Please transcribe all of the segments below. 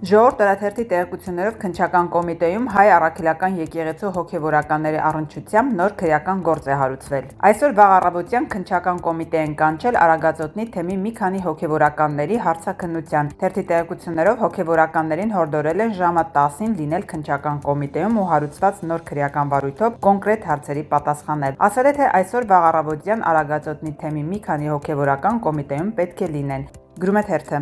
Ժողովուրդ օրաթերթի տեղեկություններով քննչական կոմիտեում Հայ առաքելական եկեղեցու հոգևորականների առնչությամբ նոր քրեական գործ է հարուցվել։ Այսօր վաղ առավոտյան քննչական կոմիտե են կանչել Արագածոտնի թեմի մի քանի հոգևորականների հարցաքննության։ Թերթի տեղեկություններով հոգևորականներին հորդորել են ժամը 10-ին լինել քննչական կոմիտեում ու հարուցված նոր քրեական վարույթով կոնկրետ հարցերի պատասխանել։ Ասել է, թե այսօր վաղ առավոտյան Արագածոտնի թեմի մի քանի հոգևորական կոմիտեում պետք է լինեն։ Գրում է թերթը։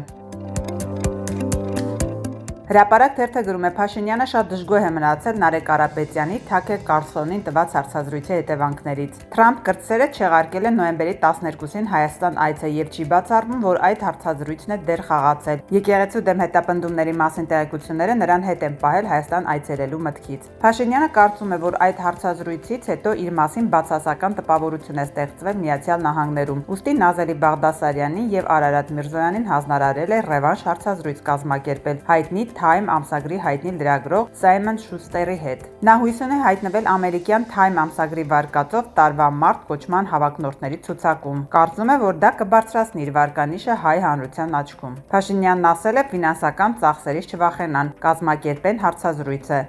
Հրապարակ թերթը գրում է Փաշինյանը շատ դժգոհ է մնացել Նարեկ Կարապետյանի Թաքեր Կարլսոնին տված հարցազրույցի հետևանքներից։ Թրամփ կրտսերը չեղարկել է նոյեմբերի 12-ին Հայաստան այցը եւ չի բացառվում, որ այդ հարցազրույցն է դեր խաղացել։ Եկեղեցու դեմ հետապնդումների մասին տեղեկությունները նրան հետ են պահել Հայաստան այցելելու մտքից։ Փաշինյանը կարծում է, որ այդ հարցազրույցից հետո իր մասին բացասական տպավորություն է ստեղծվել Միացյալ Նահանգներում։ Ուստի Նազելի Բաղդասարյանին եւ Արարատ Միրզոյանին հանձնարարել է ռևանշ հարցազրույց կազմակերպել հայտնի Time ամսագրի հայտնի լրագրող Սայմոն Շուստերի հետ։ Նա հույս ունի հայտնվել ամերիկյան Time ամսագրի վարկածով տարվա մարտ կոչման հավակնորդների ցուցակում։ Կարծում է, որ դա կբարձրացնի իր վարկանիշը հայ հանրության աչքում։ Փաշինյանն ասել է, ֆինանսական ծախսերից չվախենան, կազմակերպեն հարցազրույցը։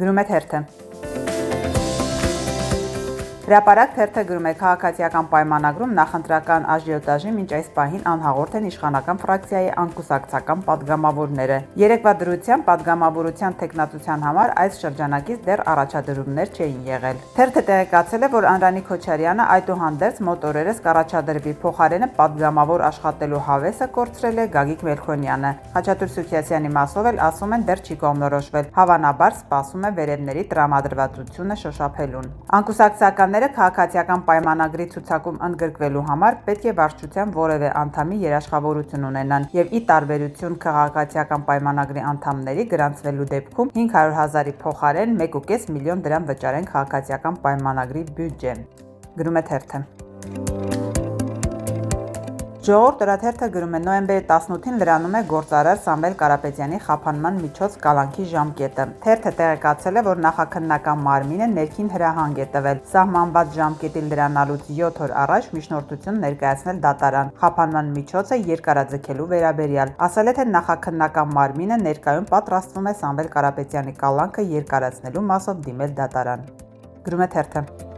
Գրում է թերթը։ Հրապարակ թերթը գրում է քաղաքացիական պայմանագրում նախընտրական աժիոտաժի մինչ այս պահին անհաղորդ են իշխանական ֆրակցիայի անկուսակցական падգամավորները։ Երեկվա դրությամբ падգամավորության տեխնատության համար այս շրջանակից դեռ առաջադրումներ չէին եղել։ Թերթը տեղեկացել է, որ Անրանի Քոչարյանը այդուհանդերձ մոտ օրերս կառաջադրվի, փոխարենը падգամավոր աշխատելու հավեսը կորցրել է Գագիկ Մելքոնյանը։ Խաչատուր Սուքիասյանի մասով էլ ասում են դեռ չի կողմնորոշվել, հավանաբար սպասում է վերևների տրամադրվածությունը շոշափելուն։ Անկուսակցականները քաղաքացիական պայմանագրի ցուցակում ընդգրկվելու համար պետք է վարչության որևէ անդամի երաշխավորություն ունենան եւ ի տարբերություն քաղաքացիական պայմանագրի անդամների գրանցվելու դեպքում 500,000-ի փոխարեն 1.5 միլիոն դրամ վճարեն քաղաքացիական պայմանագրի բյուջեն։ Գրում է թերթը։ Ժողովուրդ օրաթերթը գրում է նոյեմբերի 18-ին լրանում է գործարար Սամվել Կարապետյանի խափանման միջոց կալանքի ժամկետը։ Թերթը տեղեկացել է, որ նախաքննական մարմինը ներքին հրահանգ է տվել սահմանված ժամկետի լրանալուց 7 օր առաջ միջնորդություն ներկայացնել դատարան խափանման միջոցը երկարաձգելու վերաբերյալ։ Ասել է, թե նախաքննական մարմինը ներկայում պատրաստվում է Սամվել Կարապետյանի կալանքը երկարացնելու մասով դիմել դատարան։ Գրում է թերթը։